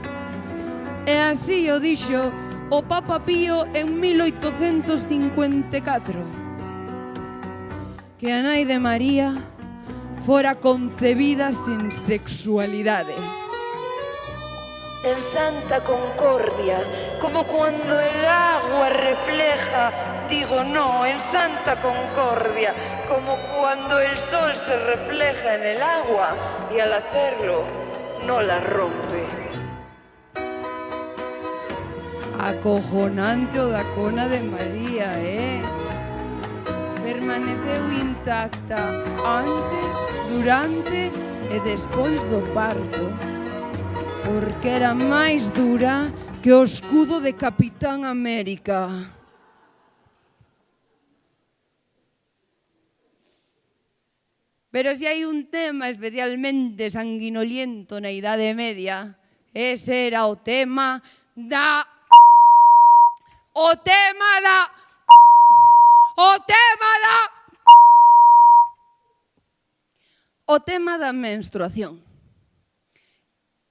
E así o dixo o Papa Pío en 1854, que a nai de María fora concebida sin sexualidade. En Santa Concordia, como cuando el agua refleja, digo no, en Santa Concordia, como cuando el sol se refleja en el agua y al hacerlo no la rompe. Acojonante o da cona de María, Permaneceu intacta antes, durante e despois do parto, porque era máis dura que o escudo de Capitán América. Pero se hai un tema especialmente sanguinoliento na Idade Media, ese era o tema da... O tema da menstruación.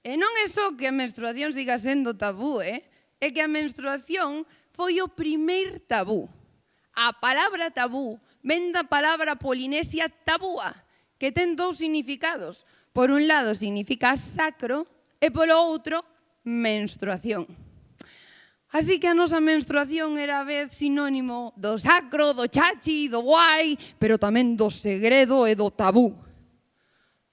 E non é só que a menstruación siga sendo tabú, é que a menstruación foi o primeiro tabú. A palabra tabú ven da palabra polinesia tabúa, que ten dous significados. Por un lado significa sacro e polo outro menstruación. Así que a nosa menstruación era a vez sinónimo do sacro, do chachi, do guai, pero tamén do segredo e do tabú.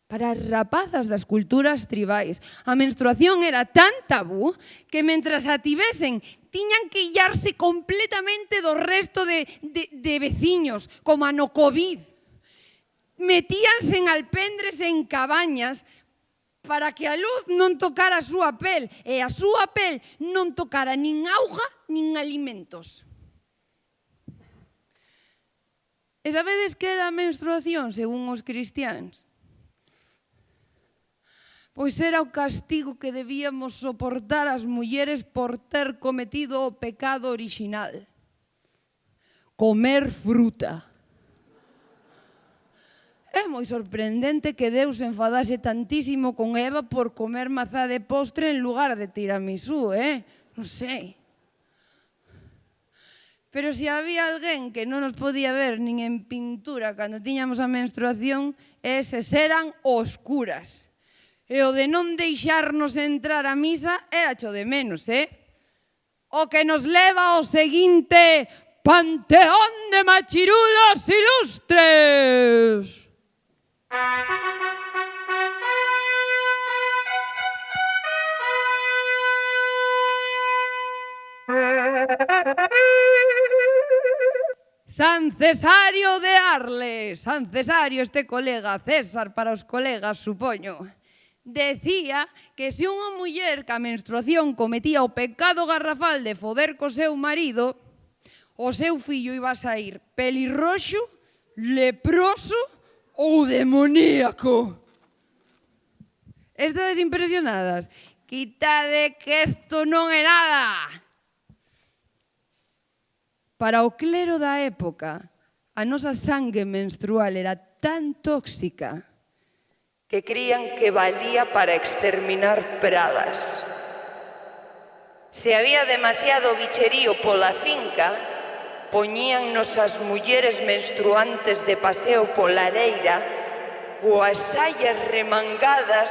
Para as rapazas das culturas tribais, a menstruación era tan tabú que mentras a tivesen tiñan que illarse completamente do resto de veciños, como a no COVID. Metíanse en alpendres e en cabañas para que a luz non tocara a súa pel e a súa pel non tocara nin auga nin alimentos. E sabedes que era a menstruación según os cristiáns? Pois era o castigo que debíamos soportar as mulleres por ter cometido o pecado orixinal. Comer fruta. É moi sorprendente que Deus se enfadase tantísimo con Eva por comer mazá de postre en lugar de tiramisú, Non sei. Pero se había alguén que non nos podía ver nin en pintura cando tiñamos a menstruación, eses eran os curas. E o de non deixarnos entrar a misa era cho de menos, O que nos leva ao seguinte panteón de machirulos ilustres. San Cesario de Arles. San Cesario, este colega, César para os colegas, supoño. Decía que se unha muller ca menstruación cometía o pecado garrafal de foder co seu marido, o seu fillo iba a sair pelirroxo, leproso ou demoníaco. Estades impresionadas? Quitade que isto non é nada. Para o clero da época, a nosa sangue menstrual era tan tóxica que crían que valía para exterminar pragas. Se había demasiado bicherío pola finca, poñíannos as mulleres menstruantes de paseo pola areira coas saias remangadas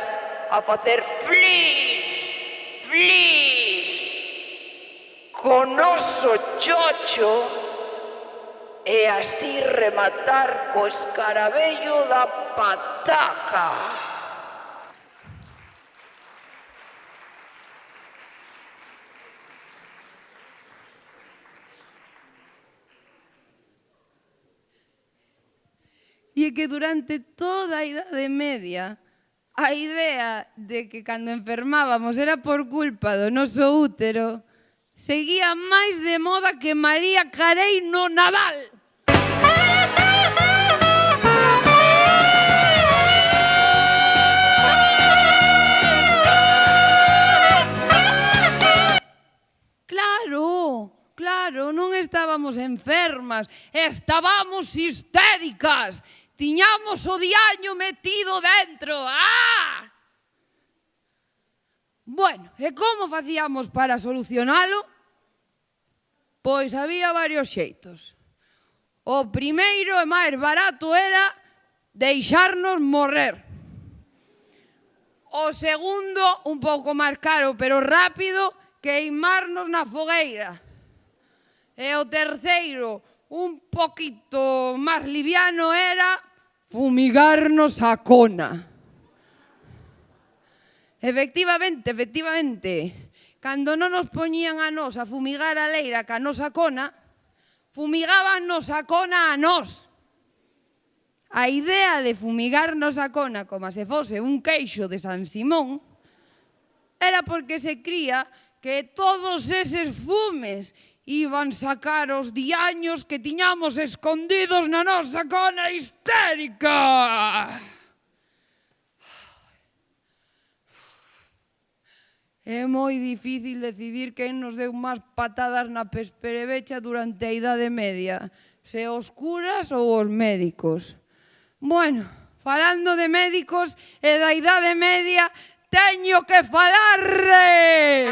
a facer flis, flis, con oso chocho e así rematar co escarabello da pataca. E é que durante toda a Idade Media a idea de que cando enfermábamos era por culpa do noso útero seguía máis de moda que María Carey no Nadal. Claro, non estábamos enfermas, estábamos histéricas. Tiñamos o diaño metido dentro. Bueno, e como facíamos para solucionalo? Pois había varios xeitos. O primeiro e máis barato era deixarnos morrer. O segundo, un pouco máis caro, pero rápido, queimarnos na fogueira. E o terceiro, un poquito máis liviano, era fumigarnos a cona. Efectivamente, cando non nos poñían a nós a fumigar a leira ca nosa cona, fumigábanos a cona a nós. A idea de fumigarnos a cona como se fose un queixo de San Simón era porque se cría que todos eses fumes iban sacar os diaños que tiñamos escondidos na nosa cona histérica. É moi difícil decidir quen nos deu máis patadas na pesperevecha durante a Idade Media, se os curas ou os médicos. Bueno, falando de médicos e da Idade Media, teño que falarde!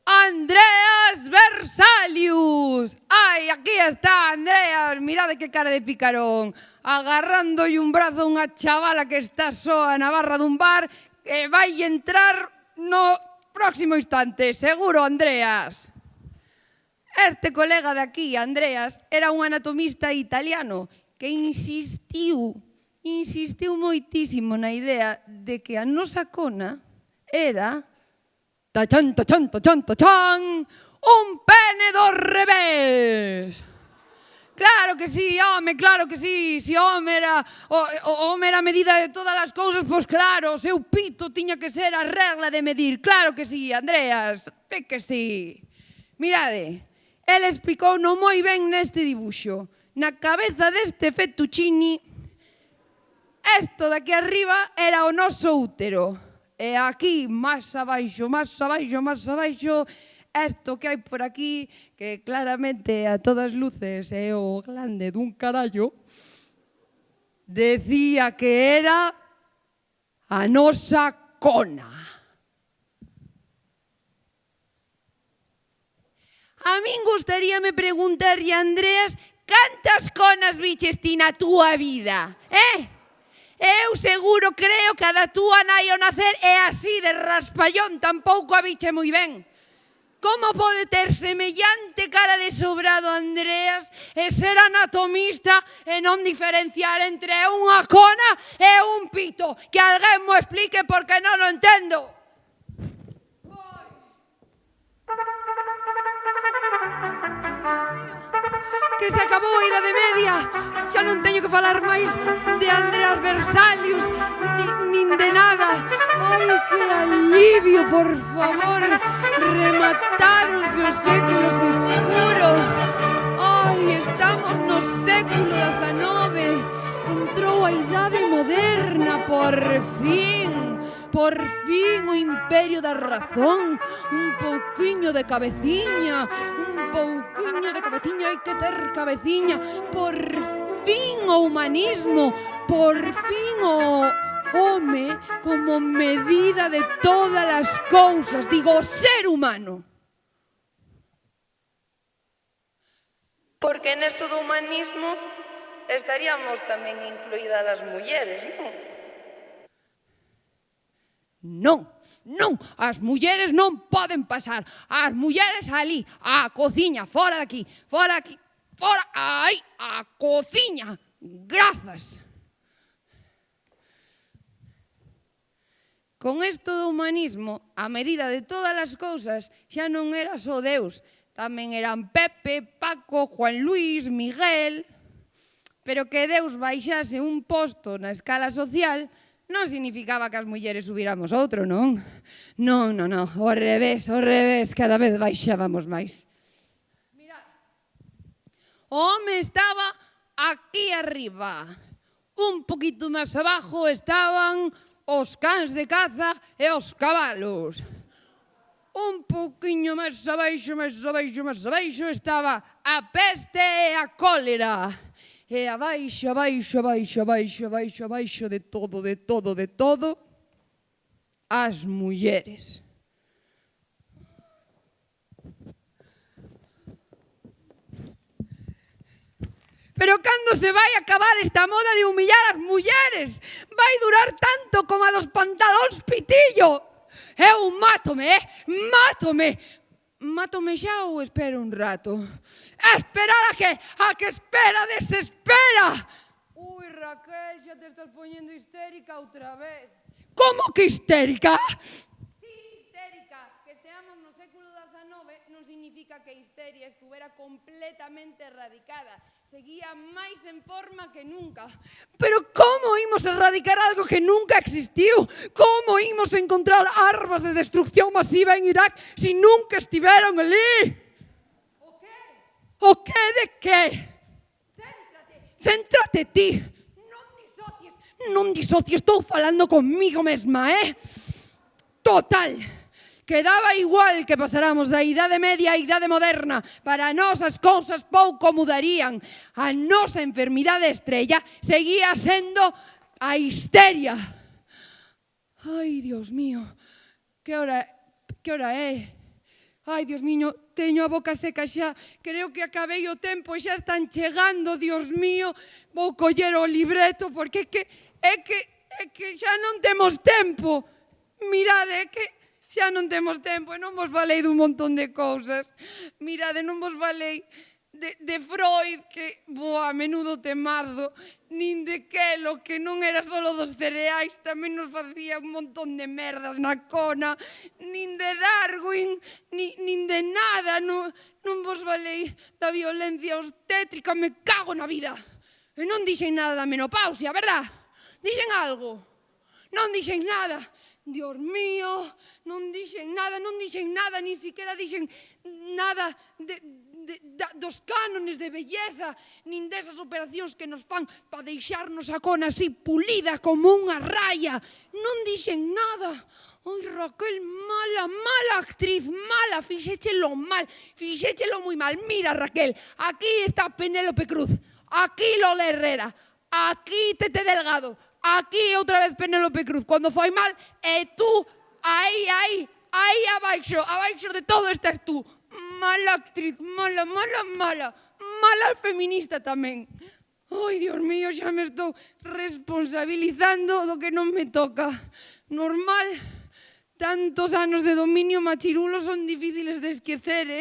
Andreas Berzalius. Ai, aquí está Andreas, mirade que cara de picarón, agarrándolle un brazo a unha chavala que está soa na barra dun bar e vai entrar no próximo instante, seguro, Andreas. Este colega de aquí, Andreas, era un anatomista italiano que insistiu moitísimo na idea de que a nosa cona era tachan, tachan, tachan, tachan, un pene do revés. Claro que sí, home, claro que sí. Se o home era a medida de todas as cousas, pois claro, o seu pito tiña que ser a regla de medir. Claro que sí, Andreas, é que sí. Mirade, el explicouno moi ben neste dibuixo. Na cabeza deste fettuccini, isto de aquí arriba era o noso útero. E aquí, máis abaixo, isto que hai por aquí, que claramente a todas luces é o glande dun carallo, decía que era a nosa cona. A min gustaríame preguntarlle a Andreas cantas conas biches ti na túa vida, Eu seguro creo que a da túa nai ao nacer é así de raspallón, tampouco a biche moi ben. Como pode ter semellante cara de sobrado Andreas e ser anatomista e non diferenciar entre unha cona e un pito? Que alguén mo explique porque non o entendo. Que se acabou a Idade Media. Xa non teño que falar máis de Andreas Berzalius nin de nada. Ai, que alivio, por favor. Rematáronse os séculos escuros. Ai, estamos no século XIX. Entrou a Idade Moderna, por fin. Por fin o imperio da razón, un pouquiño de cabeciña, hai que ter cabeciña, por fin o humanismo, por fin o home como medida de todas as cousas, digo, o ser humano. Porque nesto do humanismo estaríamos tamén incluídas as mulleres, non? Non, as mulleres non poden pasar. As mulleres ali, á cociña, fora daqui, fora, ai, á cociña. Grazas. Con isto do humanismo, a medida de todas as cousas, xa non era só Deus. Tamén eran Pepe, Paco, Juan Luis, Miguel. Pero que Deus baixase un posto na escala social non significaba que as mulleres subíramos outro, non? Non, ao revés, cada vez baixábamos máis. Mirad, o home estaba aquí arriba, un poquito máis abajo estaban os cans de caza e os cabalos. Un poquinho máis abaixo estaba a peste e a cólera. E abaixo, de todo, as mulleres. Pero cando se vai acabar esta moda de humillar as mulleres? Vai durar tanto como a dos pantalóns pitillo. Eu mátome, Mátome xa ou espero un rato? Esperar a que espera desespera. Ui, Raquel, xa te estás poñendo histérica outra vez. Como que histérica? Sí, histérica, que esteamos no século XIX non significa que a histeria estuvera completamente erradicada. Seguía máis en forma que nunca. Pero como imos erradicar algo que nunca existiu? Como imos encontrar armas de destrucción masiva en Irak si nunca estiveron ali? O que? O que de que? Céntrate ti. Non disocies, estou falando comigo mesma, Total. Quedaba igual que pasáramos da Idade Media á Idade Moderna. Para nós as cousas pouco mudarían. A nosa enfermidade estrella seguía sendo a histeria. Ai, Dios mío, que hora é? Ai, Dios mío, teño a boca seca xa. Creo que acabei o tempo e xa están chegando, Dios mío. Vou coller o libreto porque é que xa non temos tempo. Mirade, é que xa non temos tempo e non vos falei dun montón de cousas. Mirade, non vos falei de Freud, que, boa, menudo temazo, nin de Kellogg, que non era solo dos cereais, tamén nos facía un montón de merdas na cona, nin de Darwin, nin de nada, non vos falei da violencia obstétrica, me cago na vida. E non dixen nada da menopausia, verdad? Dixen algo? Non dixen nada. Dios mío, non dixen nada, nin siquiera dixen nada dos cánones de belleza, nin desas operacións que nos fan para deixarnos a cona así pulida como unha raya. Non dixen nada. Ai, Raquel, mala actriz, mala, fixéchelo mal, fixéchelo moi mal. Mira, Raquel, aquí está Penélope Cruz, aquí Lola Herrera, aquí Tete Delgado, aquí outra vez Penélope Cruz, cando foi mal, e tú, aí abaixo de todo estás tú. Mala actriz, mala feminista tamén. Ai, Dios mío, xa me estou responsabilizando do que non me toca. Normal, tantos anos de dominio machirulo son difíciles de esquecer,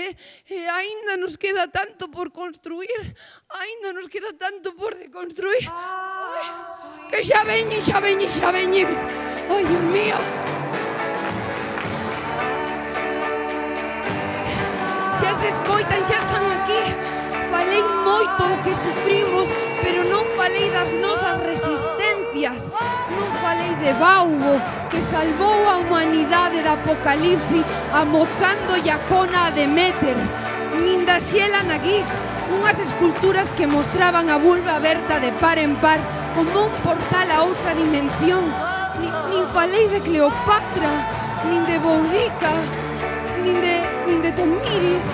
E aínda nos queda tanto por construir, aínda nos queda tanto por deconstruir. Ai, que xa veñen. Ai, Dios mío. Xa se escoitan, xa están aquí. Falei moito do que sufrimos, pero non falei das nosas resistencias. Non falei de Baubo, que salvou a humanidade da apocalipse amochando a cona a Deméter. Nin da Xela na Guix, unhas esculturas que mostraban a vulva aberta de par en par como un portal a outra dimensión. Nin falei de Cleopatra, nin de Boudica, nin de Tomiris,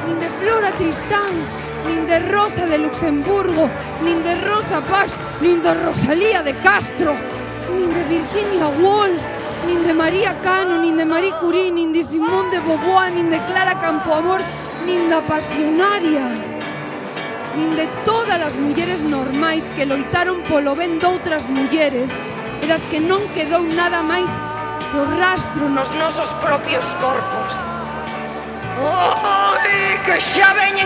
nin de Flora Tristán, nin de Rosa de Luxemburgo, nin de Rosa Parks, nin de Rosalía de Castro, nin de Virginia Woolf, nin de María Cano, nin de Marie Curie, nin de Simone de Beauvoir, nin de Clara Campoamor, nin da Pasionaria, nin de todas as mulleres normais que loitaron polo ben doutras mulleres e das que non quedou nada máis que o rastro nos nosos propios corpos. ¡Ay, que xa veñen